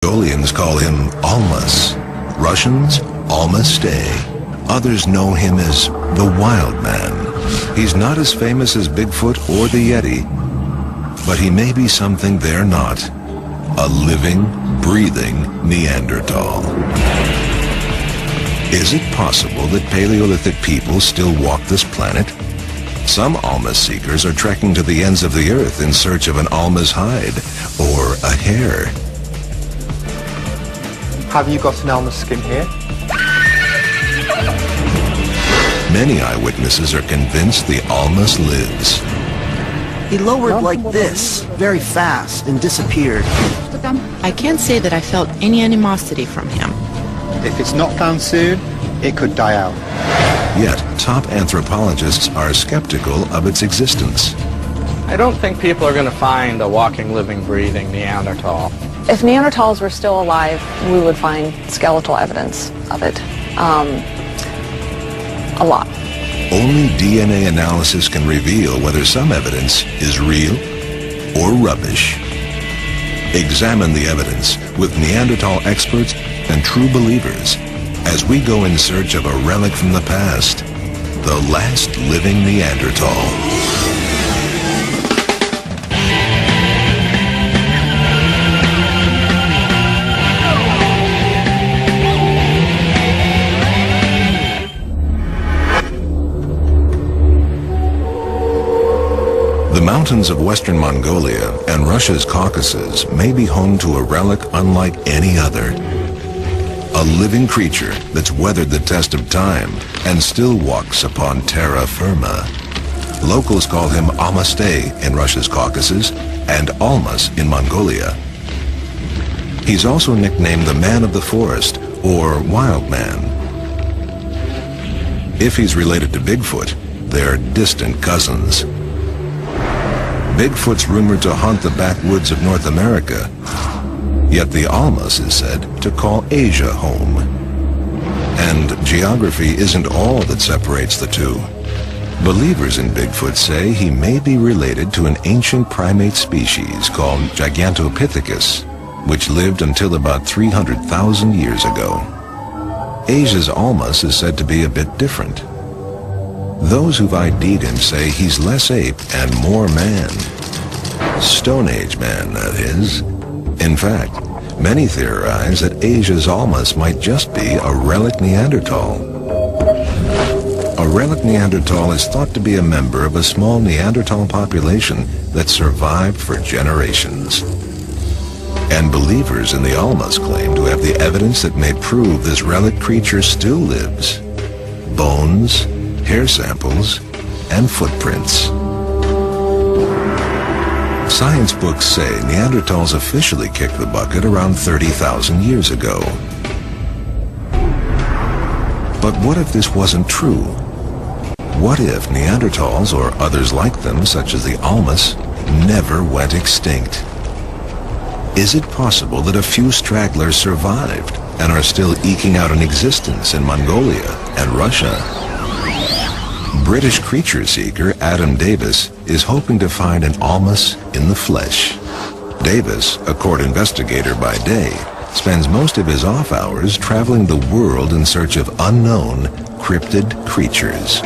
Mongolians call him Almas. Russians, Almastay. Others know him as the Wild Man. He's not as famous as Bigfoot or the Yeti, but he may be something they're not. A living, breathing Neanderthal. Is it possible that Paleolithic people still walk this planet? Some Almas seekers are trekking to the ends of the earth in search of an Almas hide or a hair. Have you got an Almas skin here? Many eyewitnesses are convinced the Almas lives. He lowered like this, very fast, and disappeared. I can't say that I felt any animosity from him. If it's not found soon, it could die out. Yet, top anthropologists are skeptical of its existence. I don't think people are going to find a walking, living, breathing Neanderthal. If Neanderthals were still alive, we would find skeletal evidence of it. A lot. Only DNA analysis can reveal whether some evidence is real or rubbish. Examine the evidence with Neanderthal experts and true believers as we go in search of a relic from the past, the last living Neanderthal. The mountains of western Mongolia and Russia's Caucasus may be home to a relic unlike any other. A living creature that's weathered the test of time and still walks upon terra firma. Locals call him Almastay in Russia's Caucasus and Almas in Mongolia. He's also nicknamed the Man of the Forest or Wild Man. If he's related to Bigfoot, they're distant cousins. Bigfoot's rumored to haunt the backwoods of North America, yet the Almas is said to call Asia home. And geography isn't all that separates the two. Believers in Bigfoot say he may be related to an ancient primate species called Gigantopithecus, which lived until about 300,000 years ago. Asia's Almas is said to be a bit different. Those who've ID'd him say he's less ape and more man. Stone Age man, that is. In fact, many theorize that Asia's Almas might just be a relic Neanderthal. A relic Neanderthal is thought to be a member of a small Neanderthal population that survived for generations. And believers in the Almas claim to have the evidence that may prove this relic creature still lives. Bones, hair samples, and footprints. Science books say Neanderthals officially kicked the bucket around 30,000 years ago. But what if this wasn't true? What if Neanderthals or others like them, such as the Almas, never went extinct? Is it possible that a few stragglers survived and are still eking out an existence in Mongolia and Russia? British creature seeker Adam Davis is hoping to find an Almas in the flesh. Davis, a court investigator by day, spends most of his off hours traveling the world in search of unknown cryptid creatures.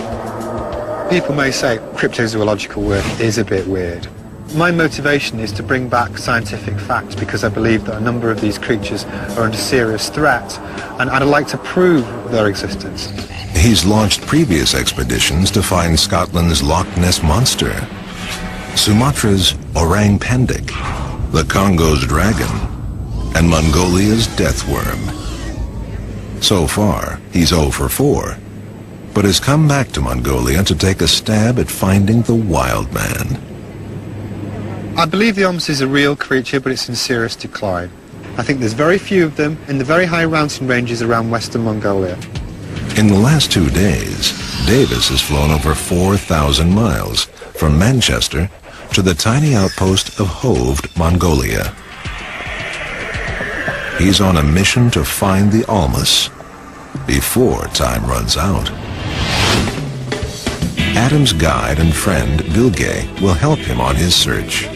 People may say cryptozoological work is a bit weird. My motivation is to bring back scientific facts because I believe that a number of these creatures are under serious threat, and I'd like to prove their existence. He's launched previous expeditions to find Scotland's Loch Ness Monster, Sumatra's Orang Pendek, the Congo's dragon, and Mongolia's death worm. So far, he's 0 for 4, but has come back to Mongolia to take a stab at finding the Wild Man. I believe the Almas is a real creature, but it's in serious decline. I think there's very few of them in the very high mountain ranges around western Mongolia. In the last 2 days, Davis has flown over 4,000 miles from Manchester to the tiny outpost of Hovd, Mongolia. He's on a mission to find the Almas before time runs out. Adam's guide and friend, Bilge, will help him on his search.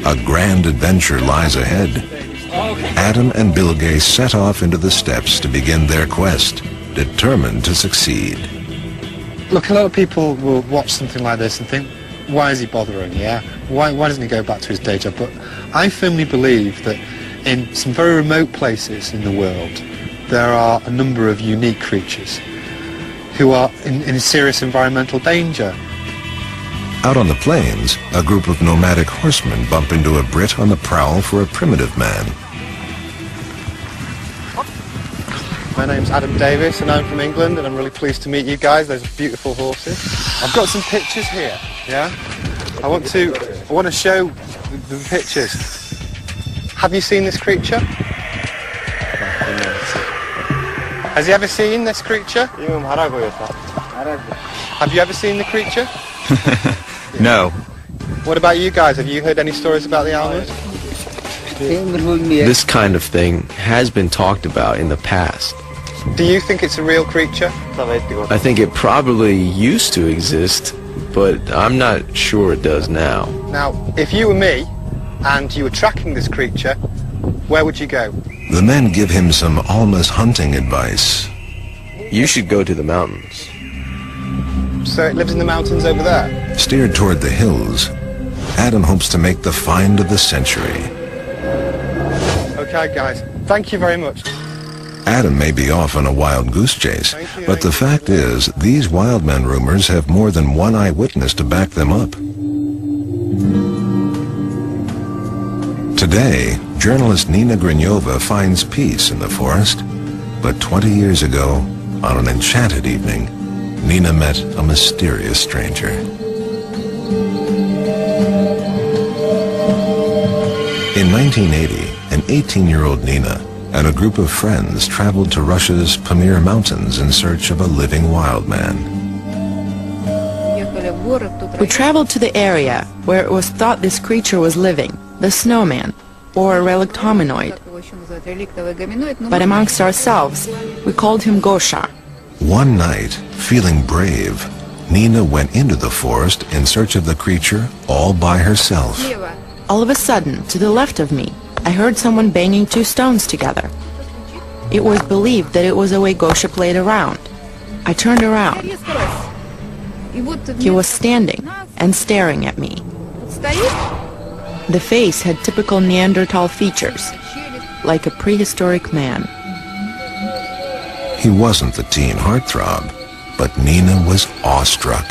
A grand adventure lies ahead, Adam and Bilge set off into the steppes to begin their quest, determined to succeed. Look, a lot of people will watch something like this and think, why is he bothering, yeah? Why doesn't he go back to his day job? But I firmly believe that in some very remote places in the world, there are a number of unique creatures who are in serious environmental danger. Out on the plains, a group of nomadic horsemen bump into a Brit on the prowl for a primitive man. My name's Adam Davis and I'm from England and I'm really pleased to meet you guys. Those are beautiful horses. I've got some pictures here, yeah? I want to show the pictures. Have you seen this creature? Has he ever seen this creature? Have you ever seen the creature? No. What about you guys? Have you heard any stories about the Almas? This kind of thing has been talked about in the past. Do you think it's a real creature? I think it probably used to exist, but I'm not sure it does now. Now, if you were me and you were tracking this creature, where would you go? The men give him some Almas hunting advice. You should go to the mountains. So it lives in the mountains over there? Steered toward the hills, Adam hopes to make the find of the century. Okay, guys. Thank you very much. Adam may be off on a wild goose chase, but the fact is, these wild men rumors have more than one eyewitness to back them up. Today, journalist Nina Grinyova finds peace in the forest, but 20 years ago, on an enchanted evening, Nina met a mysterious stranger. In 1980, an 18-year-old Nina and a group of friends traveled to Russia's Pamir Mountains in search of a living wild man. We traveled to the area where it was thought this creature was living, the snowman, or a relict hominoid. But amongst ourselves, we called him Gosha. One night, feeling brave, Nina went into the forest in search of the creature all by herself. All of a sudden, to the left of me, I heard someone banging two stones together. It was believed that it was the way Gosha played around. I turned around. He was standing and staring at me. The face had typical Neanderthal features, like a prehistoric man. He wasn't the teen heartthrob, but Nina was awestruck.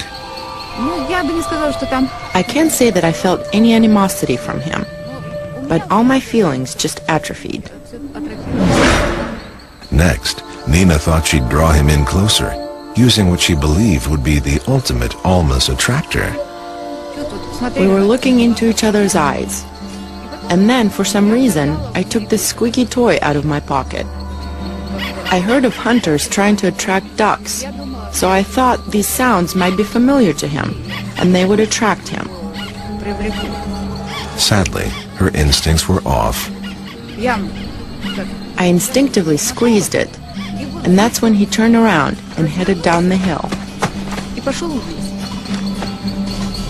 I can't say that I felt any animosity from him, but all my feelings just atrophied. Next, Nina thought she'd draw him in closer, using what she believed would be the ultimate Almas attractor. We were looking into each other's eyes, and then, for some reason, I took this squeaky toy out of my pocket. I heard of hunters trying to attract ducks, so I thought these sounds might be familiar to him, and they would attract him. Sadly, her instincts were off. I instinctively squeezed it, and that's when he turned around and headed down the hill.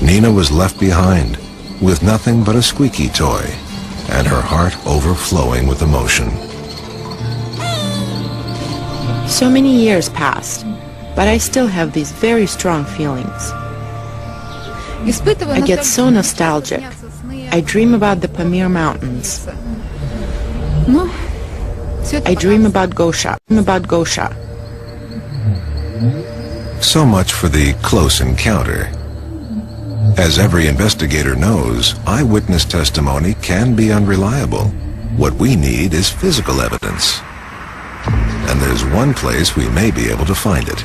Nina was left behind, with nothing but a squeaky toy, and her heart overflowing with emotion. So many years passed, but I still have these very strong feelings. I get so nostalgic. I dream about the Pamir Mountains. I dream about Gosha. So much for the close encounter. As every investigator knows, eyewitness testimony can be unreliable. What we need is physical evidence. And there's one place we may be able to find it.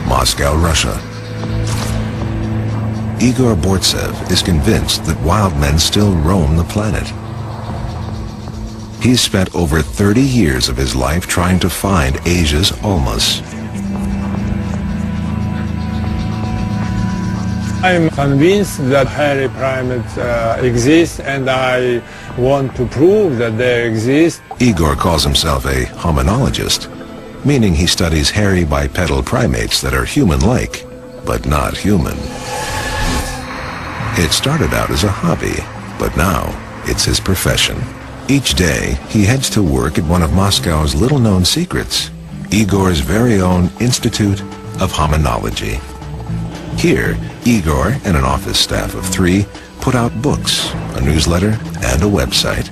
Moscow, Russia. Igor Bortsev is convinced that wild men still roam the planet. He's spent over 30 years of his life trying to find Asia's Almas. I'm convinced that hairy primates exist, and I want to prove that they exist. Igor calls himself a hominologist, meaning he studies hairy bipedal primates that are human-like, but not human. It started out as a hobby, but now it's his profession. Each day, he heads to work at one of Moscow's little-known secrets, Igor's very own Institute of Hominology. Here, Igor and an office staff of 3 put out books, a newsletter, and a website.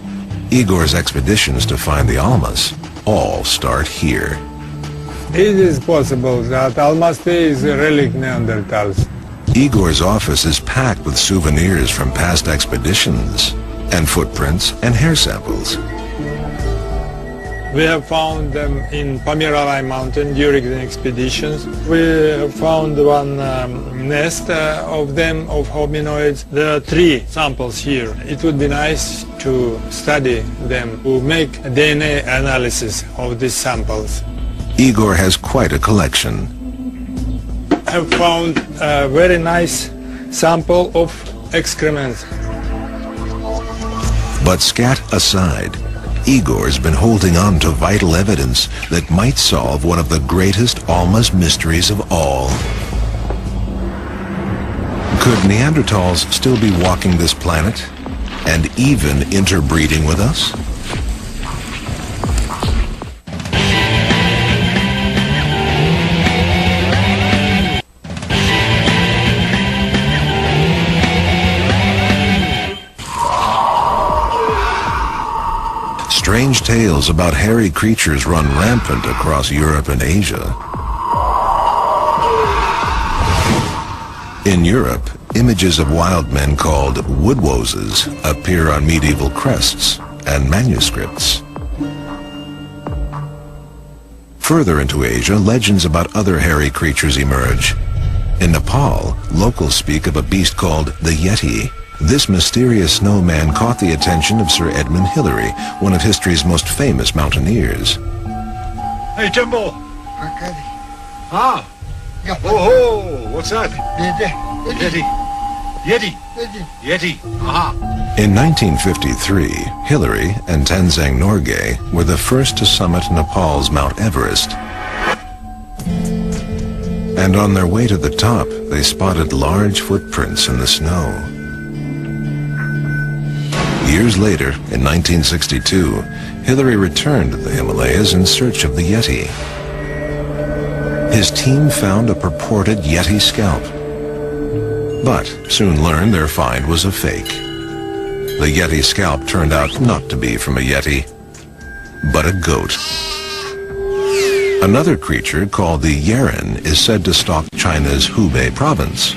Igor's expeditions to find the Almas all start here. It is possible that Almaty is a relic Neanderthals. Igor's office is packed with souvenirs from past expeditions, and footprints and hair samples. We have found them in Pomeranian Mountain during the expeditions. We have found one nest of them, of hominoids. There are 3 samples here. It would be nice to study them, to make a DNA analysis of these samples. Igor has quite a collection. I have found a very nice sample of excrement. But scat aside, Igor's been holding on to vital evidence that might solve one of the greatest Alma's mysteries of all. Could Neanderthals still be walking this planet and even interbreeding with us? Strange tales about hairy creatures run rampant across Europe and Asia. In Europe, images of wild men called woodwoses appear on medieval crests and manuscripts. Further into Asia, legends about other hairy creatures emerge. In Nepal, locals speak of a beast called the Yeti. This mysterious snowman caught the attention of Sir Edmund Hillary, one of history's most famous mountaineers. Hey, Timbo! Ah! Oh, what's that? Yeti. Yeti. Yeti. Aha. In 1953, Hillary and Tenzing Norgay were the first to summit Nepal's Mount Everest. And on their way to the top, they spotted large footprints in the snow. Years later, in 1962, Hillary returned to the Himalayas in search of the Yeti. His team found a purported Yeti scalp, but soon learned their find was a fake. The Yeti scalp turned out not to be from a Yeti, but a goat. Another creature called the Yeren is said to stalk China's Hubei province.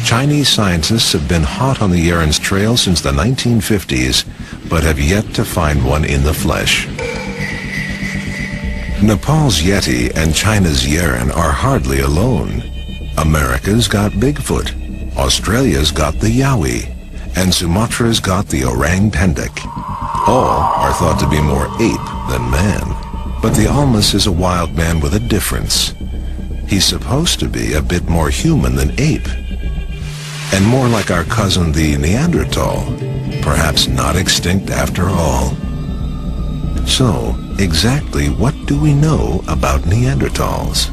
Chinese scientists have been hot on the Yeren's trail since the 1950s, but have yet to find one in the flesh. Nepal's Yeti and China's Yeren are hardly alone. America's got Bigfoot, Australia's got the Yowie, and Sumatra's got the orang pendek. All are thought to be more ape than man, but the Almas is a wild man with a difference. He's supposed to be a bit more human than ape, and more like our cousin the Neanderthal, perhaps not extinct after all. So, exactly what do we know about Neanderthals?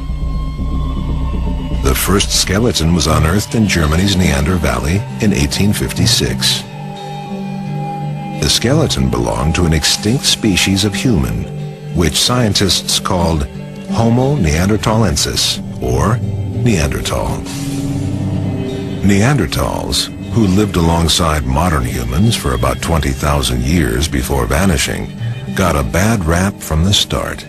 The first skeleton was unearthed in Germany's Neander Valley in 1856. The skeleton belonged to an extinct species of human, which scientists called Homo neanderthalensis, or Neanderthal. Neanderthals, who lived alongside modern humans for about 20,000 years before vanishing, got a bad rap from the start.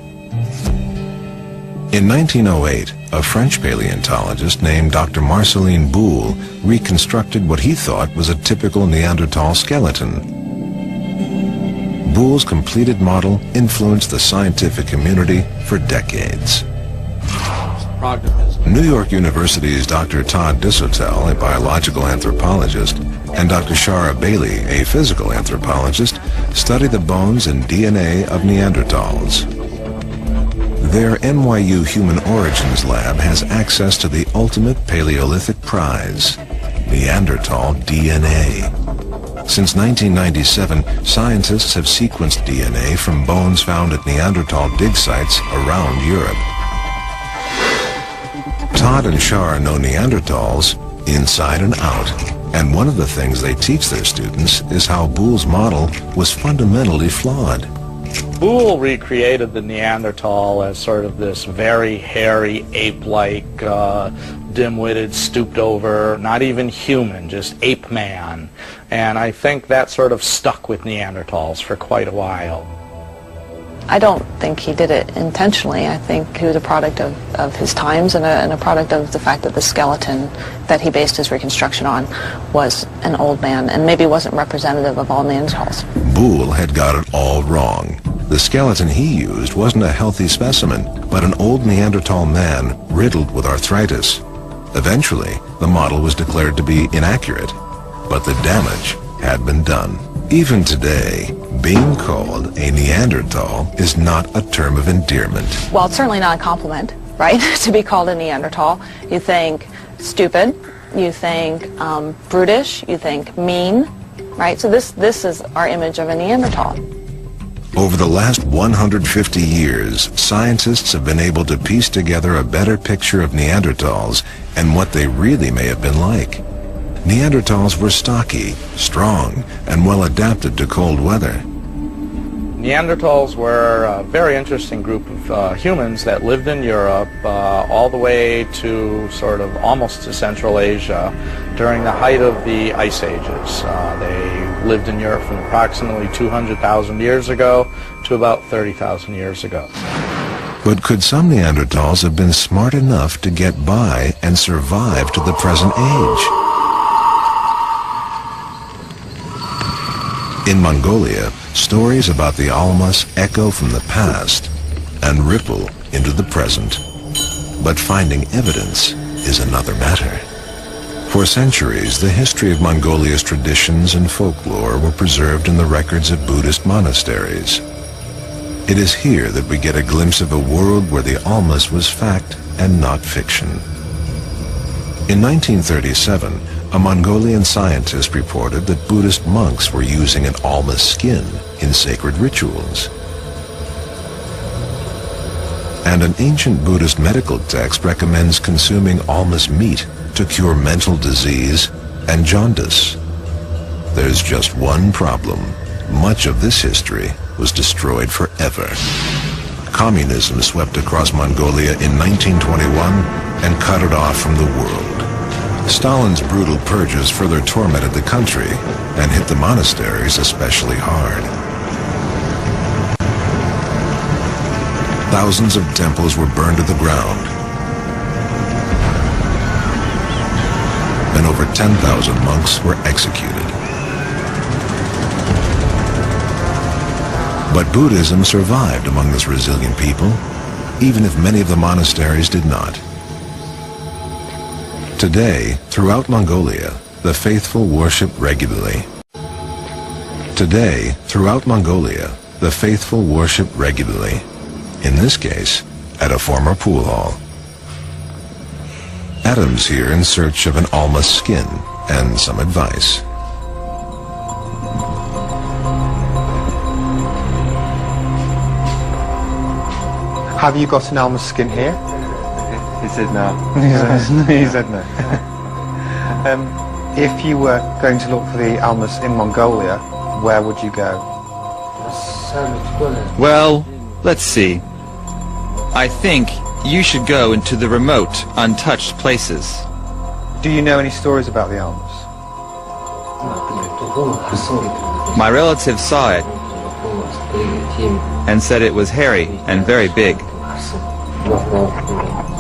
In 1908, a French paleontologist named Dr. Marceline Boule reconstructed what he thought was a typical Neanderthal skeleton. Boule's completed model influenced the scientific community for decades. New York University's Dr. Todd Disotell, a biological anthropologist, and Dr. Shara Bailey, a physical anthropologist, study the bones and DNA of Neanderthals. Their NYU Human Origins Lab has access to the ultimate Paleolithic prize, Neanderthal DNA. Since 1997, scientists have sequenced DNA from bones found at Neanderthal dig sites around Europe. Todd and Shar know Neanderthals, inside and out. And one of the things they teach their students is how Boole's model was fundamentally flawed. Boole recreated the Neanderthal as sort of this very hairy, ape-like, dim-witted, stooped-over, not even human, just ape man. And I think that sort of stuck with Neanderthals for quite a while. I don't think he did it intentionally. I think he was a product of his times and a product of the fact that the skeleton that he based his reconstruction on was an old man and maybe wasn't representative of all Neanderthals. Boole had got it all wrong. The skeleton he used wasn't a healthy specimen, but an old Neanderthal man riddled with arthritis. Eventually, the model was declared to be inaccurate, but the damage had been done. Even today, being called a Neanderthal is not a term of endearment. Well, it's certainly not a compliment, right? To be called a Neanderthal. You think stupid, you think brutish, you think mean, right? So this is our image of a Neanderthal. Over the last 150 years, scientists have been able to piece together a better picture of Neanderthals and what they really may have been like. Neanderthals were stocky, strong, and well adapted to cold weather. Neanderthals were a very interesting group of humans that lived in Europe all the way to sort of almost to Central Asia during the height of the Ice Ages. They lived in Europe from approximately 200,000 years ago to about 30,000 years ago. But could some Neanderthals have been smart enough to get by and survive to the present age? In Mongolia, stories about the Almas echo from the past and ripple into the present. But finding evidence is another matter. For centuries, the history of Mongolia's traditions and folklore were preserved in the records of Buddhist monasteries. It is here that we get a glimpse of a world where the Almas was fact and not fiction. In 1937, a Mongolian scientist reported that Buddhist monks were using an Almas skin in sacred rituals. And an ancient Buddhist medical text recommends consuming Almas meat to cure mental disease and jaundice. There's just one problem. Much of this history was destroyed forever. Communism swept across Mongolia in 1921 and cut it off from the world. Stalin's brutal purges further tormented the country and hit the monasteries especially hard. Thousands of temples were burned to the ground, and over 10,000 monks were executed. But Buddhism survived among this resilient people, even if many of the monasteries did not. Today, throughout Mongolia, the faithful worship regularly. Today, throughout Mongolia, the faithful worship regularly. In this case, at a former pool hall. Adam's here in search of an Almas skin and some advice. Have you got an Almas skin here? He said no. He said no. If you were going to look for the Almas in Mongolia, where would you go? Well, let's see. I think you should go into the remote, untouched places. Do you know any stories about the Almas? My relative saw it and said it was hairy and very big.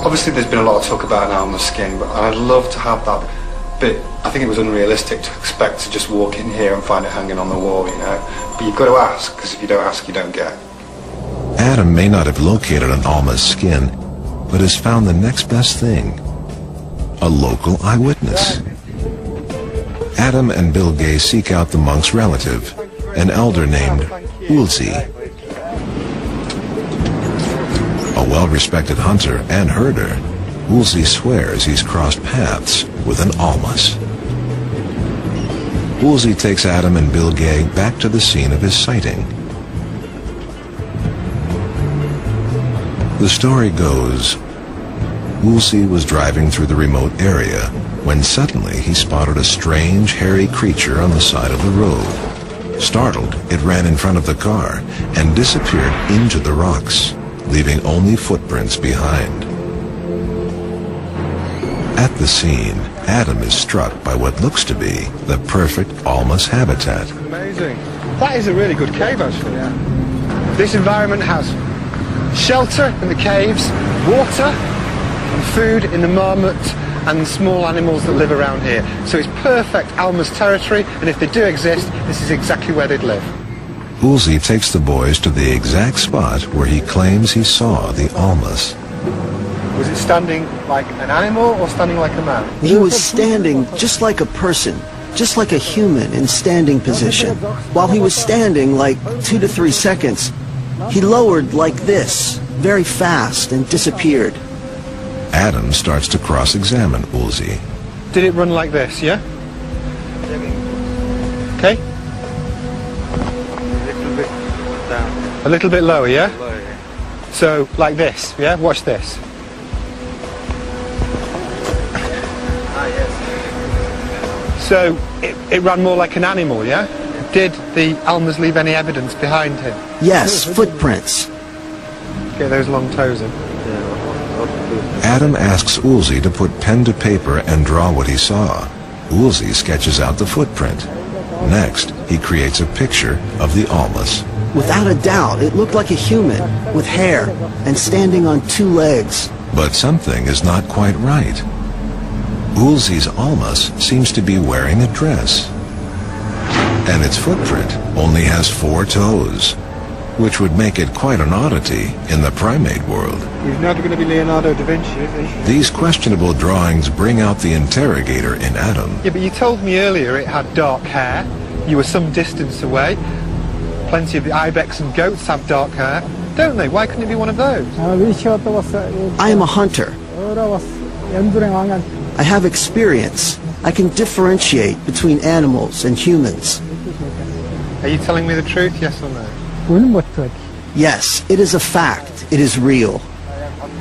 Obviously there's been a lot of talk about an Almas skin, but I'd love to have that bit. I think it was unrealistic to expect to just walk in here and find it hanging on the wall, you know. But you've got to ask, because if you don't ask, you don't get. Adam may not have located an Almas skin, but has found the next best thing. A local eyewitness. Adam and Bill Gay seek out the monk's relative, an elder named Ulzi. A well-respected hunter and herder, Ulzi swears he's crossed paths with an Almas. Ulzi takes Adam and Bill Gay back to the scene of his sighting. The story goes, Woolsey was driving through the remote area when suddenly he spotted a strange, hairy creature on the side of the road. Startled, it ran in front of the car and disappeared into the rocks, leaving only footprints behind. At the scene, Adam is struck by what looks to be the perfect Almas habitat. Amazing. That is a really good cave, actually. Yeah. This environment has shelter in the caves, water, and food in the marmot and small animals that live around here. So it's perfect Almas territory, and if they do exist, this is exactly where they'd live. Woolsey takes the boys to the exact spot where he claims he saw the Almas. Was it standing like an animal or standing like a man? He was standing just like a person, just like a human in standing position. While he was standing like 2 to 3 seconds, he lowered like this, very fast, and disappeared. Adam starts to cross-examine Woolsey. Did it run like this, yeah? Okay. A little bit down. A little bit lower, yeah? Lower, yeah. So, like this, yeah? Watch this. So, it ran more like an animal, yeah? Did the Almas leave any evidence behind him? Yes, footprints. Get those long toes in. Adam asks Woolsey to put pen to paper and draw what he saw. Woolsey sketches out the footprint. Next, he creates a picture of the Almas. Without a doubt, it looked like a human, with hair, and standing on 2 legs. But something is not quite right. Woolsey's Almas seems to be wearing a dress. And its footprint only has 4 toes, which would make it quite an oddity in the primate world. He's never going to be Leonardo da Vinci, is he? These questionable drawings bring out the interrogator in Adam. Yeah, but you told me earlier it had dark hair. You were some distance away. Plenty of the ibex and goats have dark hair, don't they? Why couldn't it be one of those? I am a hunter. I have experience. I can differentiate between animals and humans. Are you telling me the truth, yes or no? Yes, it is a fact. It is real.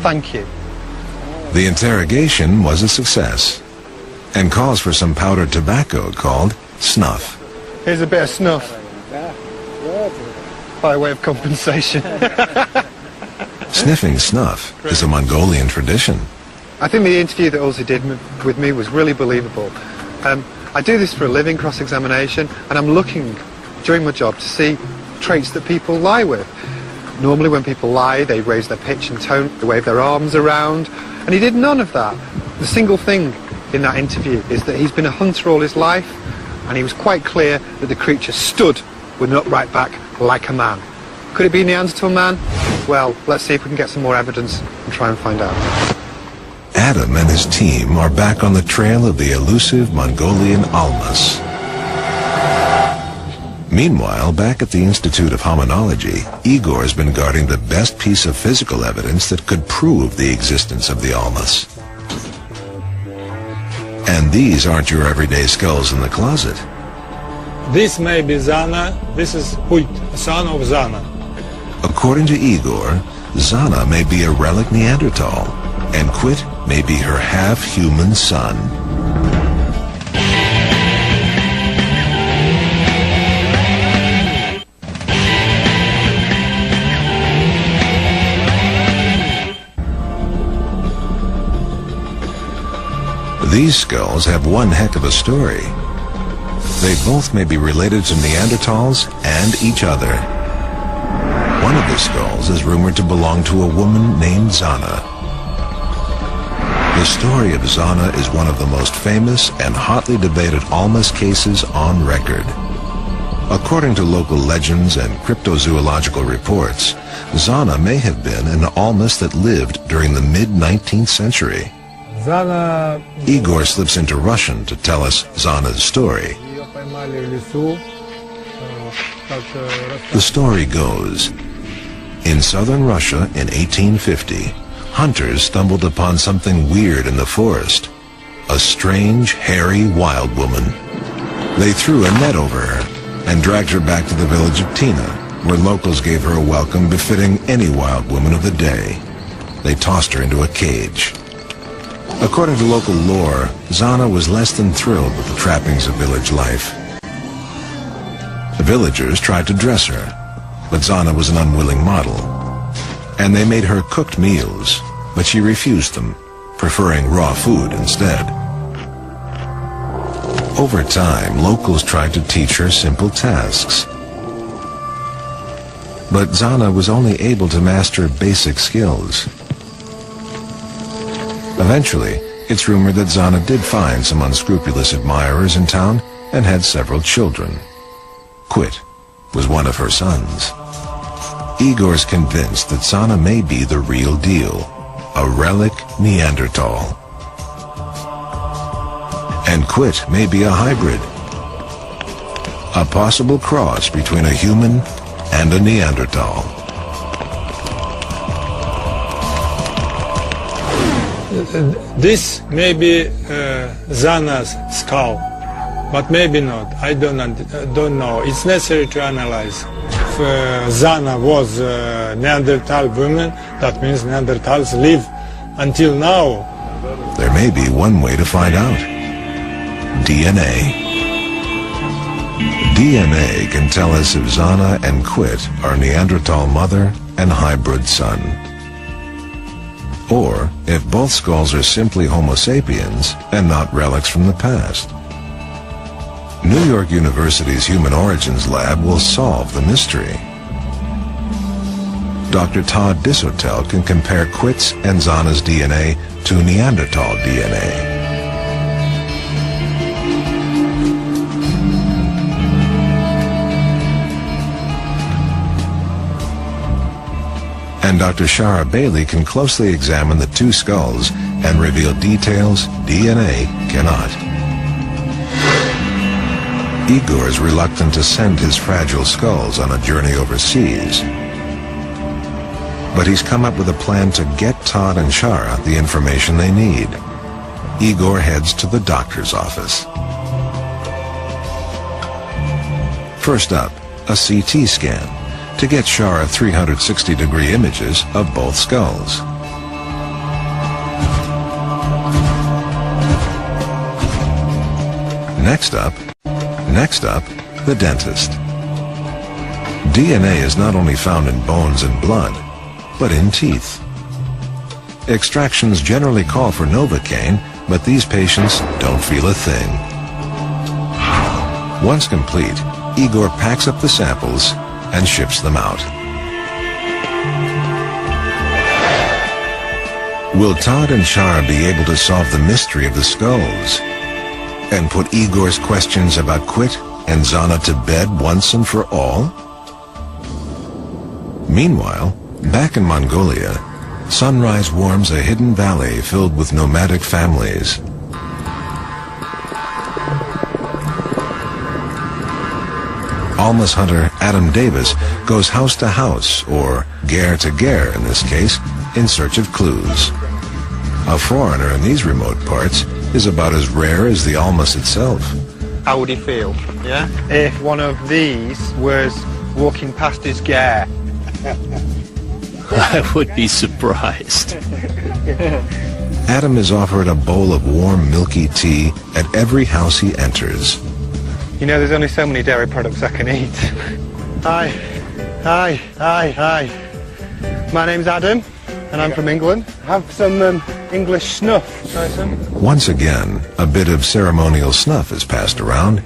Thank you. The interrogation was a success and calls for some powdered tobacco called snuff. Here's a bit of snuff. By way of compensation. Sniffing snuff is a Mongolian tradition. I think the interview that Ozzy did with me was really believable. I do this for a living, cross-examination, and I'm looking during my job to see traits that people lie with. Normally when people lie, they raise their pitch and tone, they wave their arms around, and he did none of that. The single thing in that interview is that he's been a hunter all his life, and he was quite clear that the creature stood with an upright back like a man. Could it be Neanderthal man? Well, let's see if we can get some more evidence and try and find out. Adam and his team are back on the trail of the elusive Mongolian Almas. Meanwhile, back at the Institute of Hominology, Igor's been guarding the best piece of physical evidence that could prove the existence of the Almas. And these aren't your everyday skulls in the closet. This may be Zana, this is Huyt, son of Zana. According to Igor, Zana may be a relic Neanderthal, and Quit may be her half-human son. These skulls have one heck of a story. They both may be related to Neanderthals and each other. One of the skulls is rumored to belong to a woman named Zana. The story of Zana is one of the most famous and hotly debated Almas cases on record. According to local legends and cryptozoological reports, Zana may have been an Almas that lived during the mid-19th century. Igor slips into Russian to tell us Zana's story. The story goes, in southern Russia in 1850, hunters stumbled upon something weird in the forest. A strange, hairy, wild woman. They threw a net over her and dragged her back to the village of Tina, where locals gave her a welcome befitting any wild woman of the day. They tossed her into a cage. According to local lore, Zana was less than thrilled with the trappings of village life. The villagers tried to dress her, but Zana was an unwilling model, and they made her cooked meals, but she refused them, preferring raw food instead. Over time, locals tried to teach her simple tasks. But Zana was only able to master basic skills. Eventually, it's rumored that Zana did find some unscrupulous admirers in town and had several children. Quit was one of her sons. Igor's convinced that Zana may be the real deal, a relic Neanderthal. And Quit may be a hybrid, a possible cross between a human and a Neanderthal. This may be Zana's skull, but maybe not. I don't know. It's necessary to analyze. If Zana was a Neanderthal woman, that means Neanderthals live until now. There may be one way to find out. DNA. DNA can tell us if Zana and Quit are Neanderthal mother and hybrid son. Or if both skulls are simply Homo sapiens and not relics from the past. New York University's Human Origins Lab will solve the mystery. Dr. Todd Dishotel can compare Quit's and Zana's DNA to Neanderthal DNA. And Dr. Shara Bailey can closely examine the two skulls and reveal details DNA cannot. Igor is reluctant to send his fragile skulls on a journey overseas. But he's come up with a plan to get Todd and Shara the information they need. Igor heads to the doctor's office. First up, a CT scan to get Shara 360-degree images of both skulls. Next up, the dentist. DNA is not only found in bones and blood, but in teeth. Extractions generally call for Novocaine, but these patients don't feel a thing. Once complete, Igor packs up the samples and ships them out. Will Todd and Shara be able to solve the mystery of the skulls and put Igor's questions about Quit and Zana to bed once and for all? Meanwhile, back in Mongolia, sunrise warms a hidden valley filled with nomadic families. Almas hunter Adam Davis goes house to house, or ger to ger in this case, in search of clues. A foreigner in these remote parts is about as rare as the Almas itself. How would he feel, yeah, if one of these was walking past his ger? I would be surprised. Adam is offered a bowl of warm milky tea at every house he enters. You know, there's only so many dairy products I can eat. Hi. My name's Adam, and I'm from England. Have some English snuff. Try some. Once again, a bit of ceremonial snuff is passed around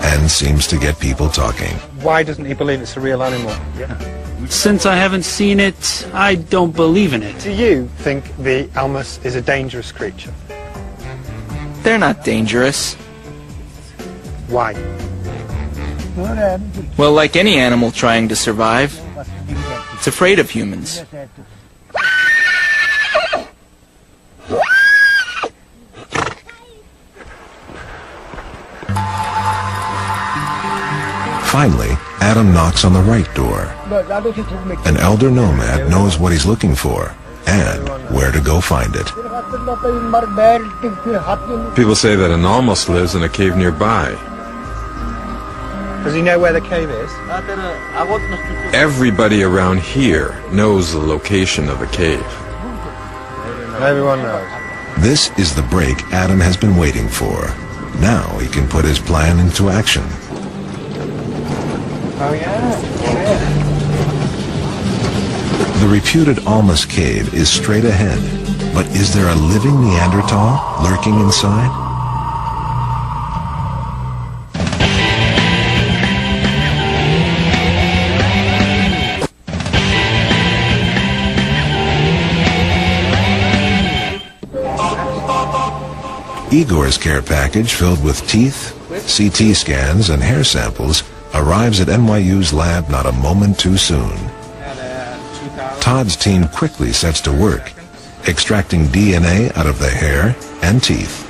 and seems to get people talking. Why doesn't he believe it's a real animal? Since I haven't seen it, I don't believe in it. Do you think the Almas is a dangerous creature? They're not dangerous. Why? Well, like any animal trying to survive, it's afraid of humans. Finally, Adam knocks on the right door. An elder nomad knows what he's looking for and where to go find it. People say that an Almas lives in a cave nearby. Does he know where the cave is? Everybody around here knows the location of the cave. Everyone knows. This is the break Adam has been waiting for. Now he can put his plan into action. Oh, yeah. The reputed Almas Cave is straight ahead, but is there a living Neanderthal lurking inside? Igor's care package, filled with teeth, CT scans, and hair samples, arrives at NYU's lab not a moment too soon. Todd's team quickly sets to work, extracting DNA out of the hair and teeth.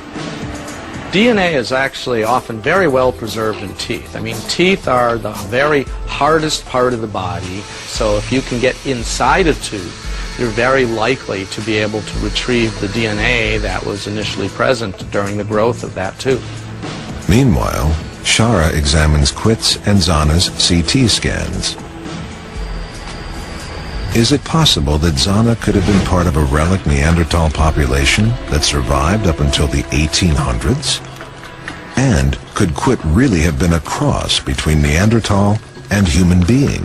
DNA is actually often very well preserved in teeth. I mean, teeth are the very hardest part of the body, so if you can get inside a tooth, you're very likely to be able to retrieve the DNA that was initially present during the growth of that tooth. Meanwhile, Shara examines Quit's and Zana's CT scans. Is it possible that Zana could have been part of a relic Neanderthal population that survived up until the 1800s? And could Quit really have been a cross between Neanderthal and human being?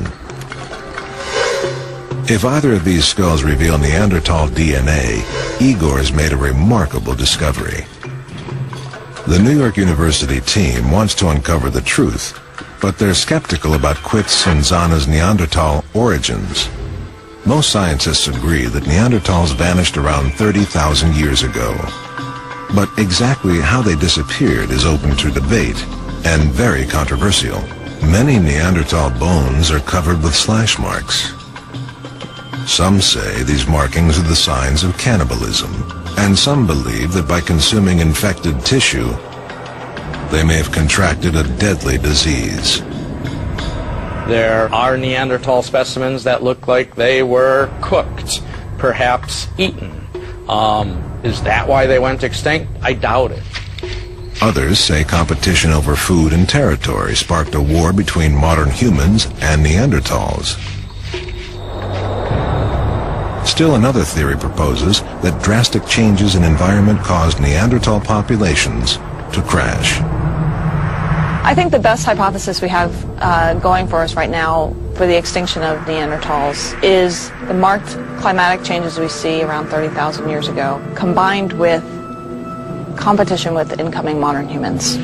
If either of these skulls reveal Neanderthal DNA, Igor's made a remarkable discovery. The New York University team wants to uncover the truth, but they're skeptical about Quit's and Zana's Neanderthal origins. Most scientists agree that Neanderthals vanished around 30,000 years ago. But exactly how they disappeared is open to debate and very controversial. Many Neanderthal bones are covered with slash marks. Some say these markings are the signs of cannibalism, and some believe that by consuming infected tissue, they may have contracted a deadly disease. There are Neanderthal specimens that look like they were cooked, perhaps eaten. Is that why they went extinct? I doubt it. Others say competition over food and territory sparked a war between modern humans and Neanderthals. Still another theory proposes that drastic changes in environment caused Neanderthal populations to crash. I think the best hypothesis we have going for us right now for the extinction of Neanderthals is the marked climatic changes we see around 30,000 years ago, combined with competition with incoming modern humans.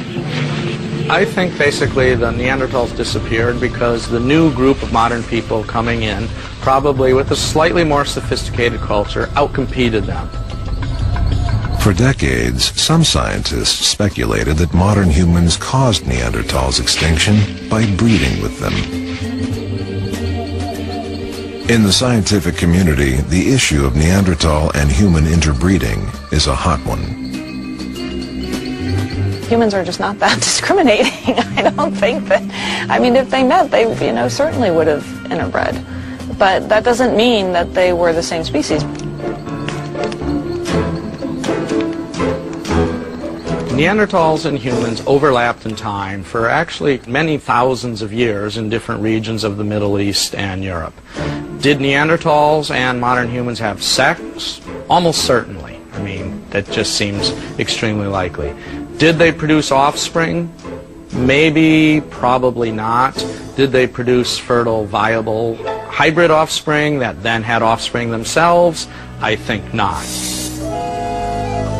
I think basically the Neanderthals disappeared because the new group of modern people coming in, probably with a slightly more sophisticated culture, outcompeted them. For decades, some scientists speculated that modern humans caused Neanderthals' extinction by breeding with them. In the scientific community, the issue of Neanderthal and human interbreeding is a hot one. Humans are just not that discriminating. I don't think that, I mean, if they met, they, certainly would have interbred. But that doesn't mean that they were the same species. Neanderthals and humans overlapped in time for actually many thousands of years in different regions of the Middle East and Europe. Did Neanderthals and modern humans have sex? Almost certainly. I mean, that just seems extremely likely. Did they produce offspring? Maybe, probably not. Did they produce fertile, viable hybrid offspring that then had offspring themselves? I think not.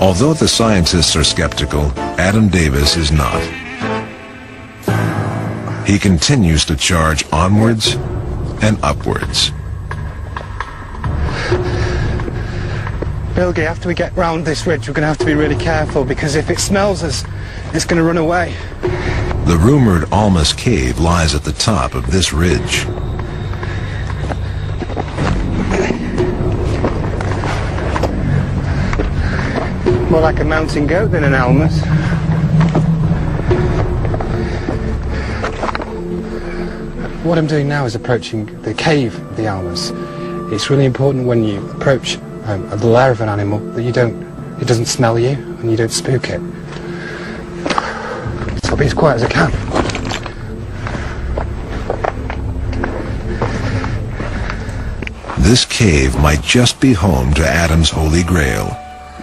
Although the scientists are skeptical, Adam Davis is not. He continues to charge onwards and upwards. Bilge, after we get round this ridge, we're going to have to be really careful, because if it smells us, it's going to run away. The rumored Almas Cave lies at the top of this ridge. More like a mountain goat than an Almas. What I'm doing now is approaching the cave of the Almas. It's really important when you approach the lair of an animal that it doesn't smell you and you don't spook it. So I'll be as quiet as I can. This cave might just be home to Adam's Holy Grail,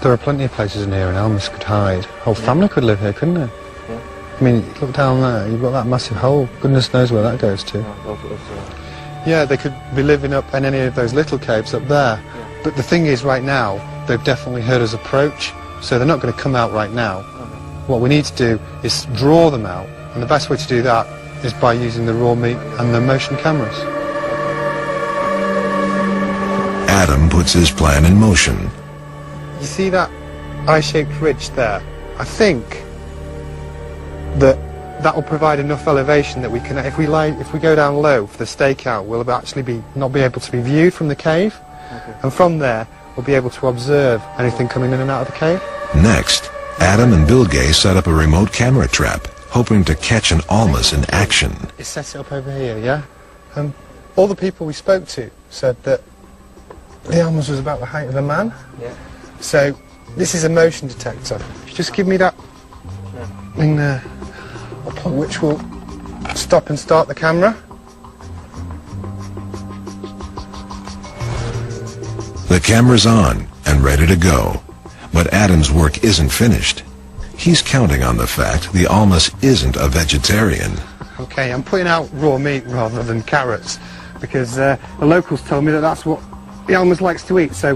There are plenty of places in here an Almas could hide. Whole family could live here, couldn't they? Yeah. I mean, look down there, you've got that massive hole. Goodness knows where that goes to. Yeah, they could be living up in any of those little caves up there. Yeah. But the thing is, right now, they've definitely heard us approach, so they're not going to come out right now. What we need to do is draw them out, and the best way to do that is by using the raw meat and the motion cameras. Adam puts his plan in motion. You see that eye-shaped ridge there? I think that will provide enough elevation that we can, if we go down low for the stakeout, we'll actually not be able to be viewed from the cave, and from there we'll be able to observe anything coming in and out of the cave. Next, Adam and Bill Gay set up a remote camera trap, hoping to catch an Almas in action. It's set it up over here, yeah? All the people we spoke to said that the Almas was about the height of a man. Yeah. So this is a motion detector. Just give me that thing there, which will stop and start the camera. The camera's on and ready to go, but Adam's work isn't finished. He's counting on the fact the Almas isn't a vegetarian. Okay, I'm putting out raw meat rather than carrots because the locals told me that that's what the Almas likes to eat, so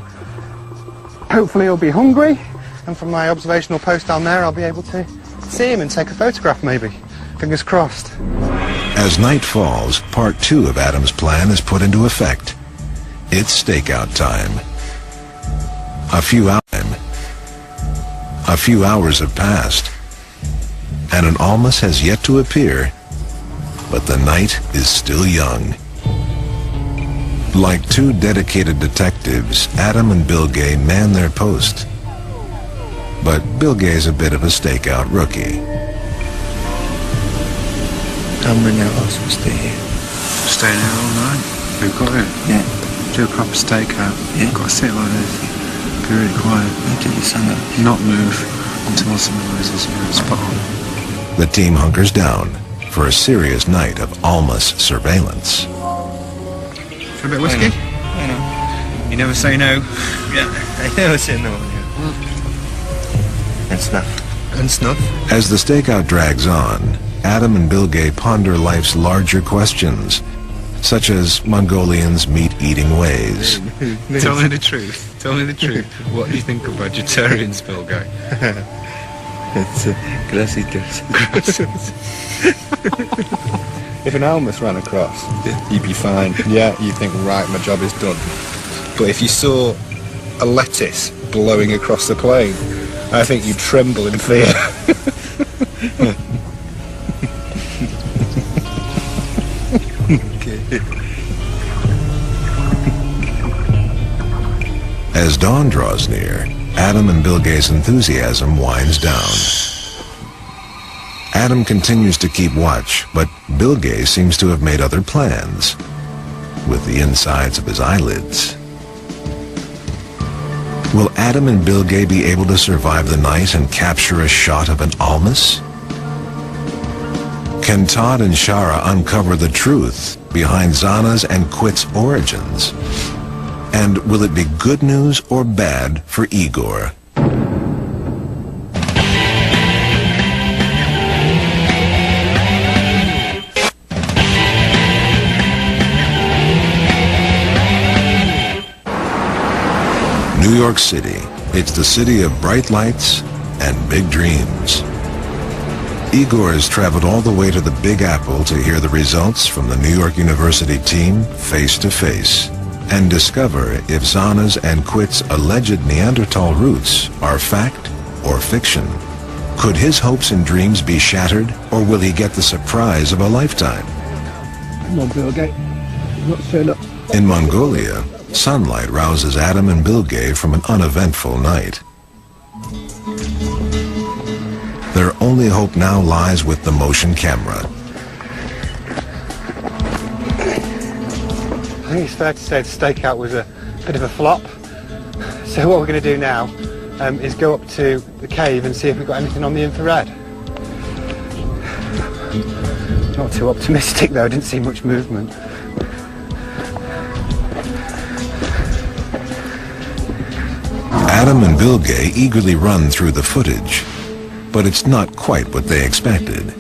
hopefully he'll be hungry, and from my observational post down there I'll be able to see him and take a photograph maybe. Fingers crossed. As night falls, part 2 of Adam's plan is put into effect. It's stakeout time. A few hours have passed, and an Almas has yet to appear, but the night is still young. Like two dedicated detectives, Adam and Bill Gay man their post. But Bill Gay's a bit of a stakeout rookie. How many hours we stay here? Stay here all night. We've got it. Yeah. Do a proper stakeout. Yeah. We've got to sit like this. Be really quiet. Until the sun goes. Not move until sunrise is spot on. The team hunkers down for a serious night of Almas surveillance. For a bit of whiskey? I know. You never say no. Yeah, I never say no. Yeah. And snuff. And snuff. As the stakeout drags on, Adam and Bill Gay ponder life's larger questions, such as Mongolians' meat-eating ways. Tell me the truth. Tell me the truth. What do you think of vegetarians, Bill Gay? It's grass eaters. If an Almas ran across, you'd be fine. Yeah, you'd think, right, my job is done. But if you saw a lettuce blowing across the plain, I think you'd tremble in fear. As dawn draws near, Adam and Bill Gay's enthusiasm winds down. Adam continues to keep watch, but Bill Gay seems to have made other plans with the insides of his eyelids. Will Adam and Bill Gay be able to survive the night and capture a shot of an Almas? Can Todd and Shara uncover the truth behind Zana's and Quit's origins? And will it be good news or bad for Igor? New York City. It's the city of bright lights and big dreams. Igor has traveled all the way to the Big Apple to hear the results from the New York University team face to face and discover if Zana's and Quit's alleged Neanderthal roots are fact or fiction. Could his hopes and dreams be shattered, or will he get the surprise of a lifetime? Come on, Bill Gay. Not straight up. In Mongolia, sunlight rouses Adam and Bill Gay from an uneventful night. Their only hope now lies with the motion camera. I think it's fair to say the stakeout was a bit of a flop. So what we're going to do now is go up to the cave and see if we've got anything on the infrared. Not too optimistic though, I didn't see much movement. Adam and Bilge eagerly run through the footage, but it's not quite what they expected.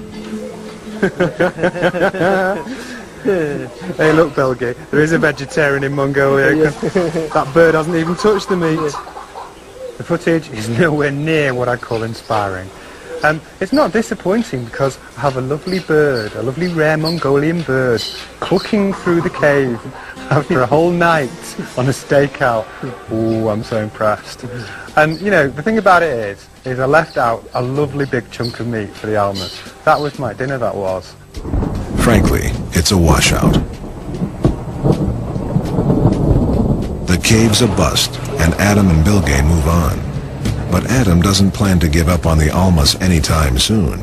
Hey, look, Bilge, there is a vegetarian in Mongolia. That bird hasn't even touched the meat. The footage is nowhere near what I call inspiring. It's not disappointing because I have a lovely bird, a lovely rare Mongolian bird, cooking through the cave after a whole night on a stakeout. Ooh, I'm so impressed. And, you know, the thing about it is I left out a lovely big chunk of meat for the almas. That was my dinner, that was. Frankly, it's a washout. The cave's a bust, and Adam and Bilge move on. But Adam doesn't plan to give up on the almas anytime soon.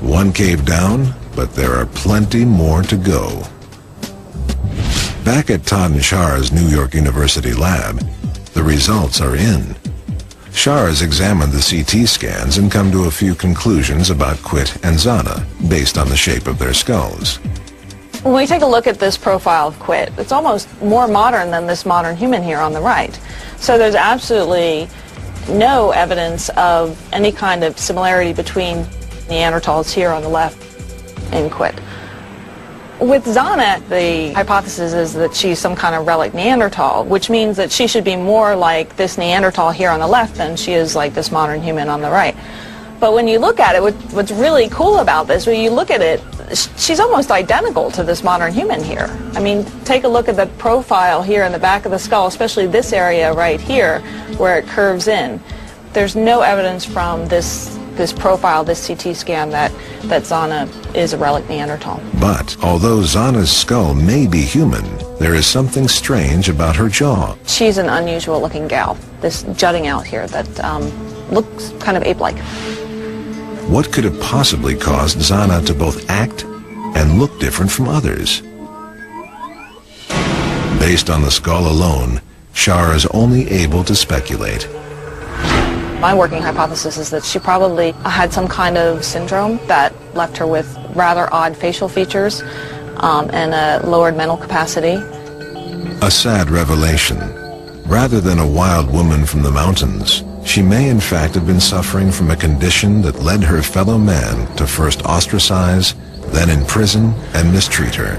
One cave down, but there are plenty more to go. Back at Todd and Shara's New York University lab, the results are in. Shara's examined the CT scans and come to a few conclusions about Quit and Zana, based on the shape of their skulls. When we take a look at this profile of Quit, it's almost more modern than this modern human here on the right. So there's absolutely no evidence of any kind of similarity between Neanderthals here on the left and Quit. With Zana, the hypothesis is that she's some kind of relic Neanderthal, which means that she should be more like this Neanderthal here on the left than she is like this modern human on the right. But when you look at it, what's really cool about this, when you look at it, she's almost identical to this modern human here. I mean, take a look at the profile here in the back of the skull, especially this area right here where it curves in. There's no evidence from this profile, this CT scan, that Zana is a relic Neanderthal. But although Zana's skull may be human, there is something strange about her jaw. She's an unusual looking gal, this jutting out here that looks kind of ape-like. What could have possibly caused Zana to both act and look different from others? Based on the skull alone, Shara is only able to speculate. My working hypothesis is that she probably had some kind of syndrome that left her with rather odd facial features and a lowered mental capacity. A sad revelation. Rather than a wild woman from the mountains, she may in fact have been suffering from a condition that led her fellow man to first ostracize, then imprison and mistreat her.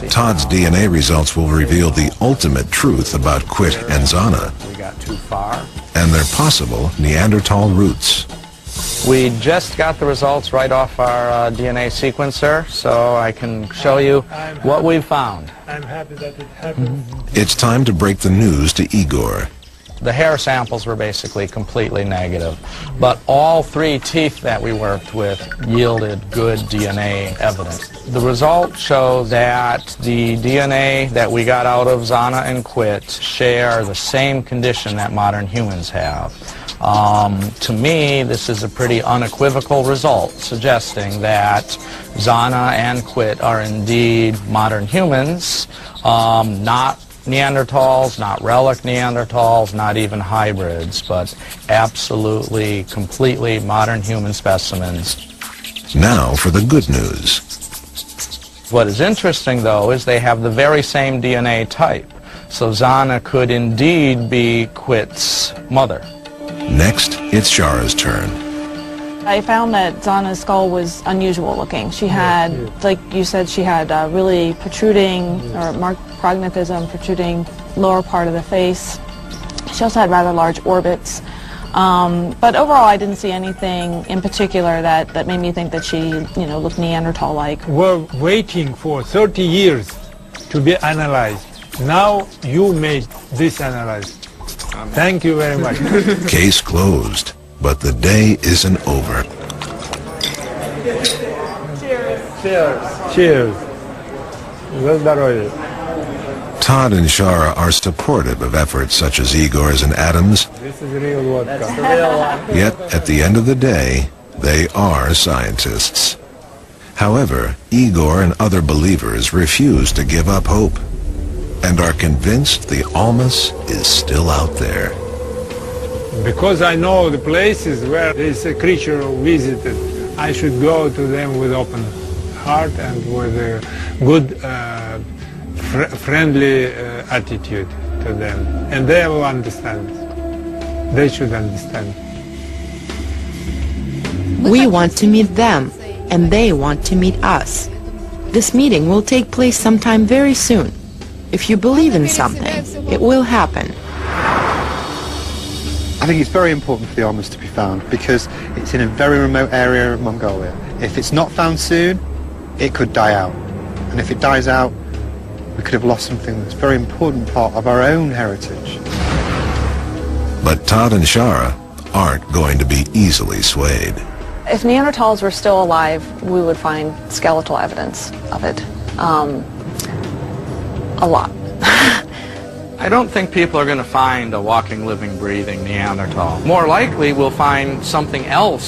Todd's DNA results will reveal the ultimate truth about Quit and Zana Too far. and their possible Neanderthal roots. We just got the results right off our DNA sequencer, so I can show you what we've found. I'm happy that it happened. It's time to break the news to Igor. The hair samples were basically completely negative, but all three teeth that we worked with yielded good DNA evidence. The results show that the DNA that we got out of Zana and Quit share the same condition that modern humans have. To me, this is a pretty unequivocal result, suggesting that Zana and Quit are indeed modern humans, not Neanderthals, not relic Neanderthals, not even hybrids, but absolutely, completely modern human specimens. Now for the good news. What is interesting, though, is they have the very same DNA type. So Zana could indeed be Quit's mother. Next, it's Shara's turn. I found that Zana's skull was unusual looking. She had, like you said, she had really protruding, or marked prognathism, protruding lower part of the face. She also had rather large orbits. But overall, I didn't see anything in particular that made me think that she, looked Neanderthal-like. We're waiting for 30 years to be analyzed. Now you made this analysis. Thank you very much. Case closed, but the day isn't over. Cheers. Cheers. Cheers. За здоровье. Todd and Shara are supportive of efforts such as Igor's and Adam's. This is real vodka. That's the real one. Yet, at the end of the day, they are scientists. However, Igor and other believers refuse to give up hope and are convinced the Almas is still out there. Because I know the places where there is a creature visited, I should go to them with open heart and with a good, friendly attitude to them, and they will understand. They should understand. We want to meet them, and they want to meet us. This meeting will take place sometime very soon. If you believe in something, it will happen. I think it's very important for the Almas to be found because it's in a very remote area of Mongolia. If it's not found soon, it could die out. And if it dies out, we could have lost something that's a very important part of our own heritage. But Todd and Shara aren't going to be easily swayed. If Neanderthals were still alive, we would find skeletal evidence of it. A lot. I don't think people are going to find a walking, living, breathing Neanderthal. More likely, we'll find something else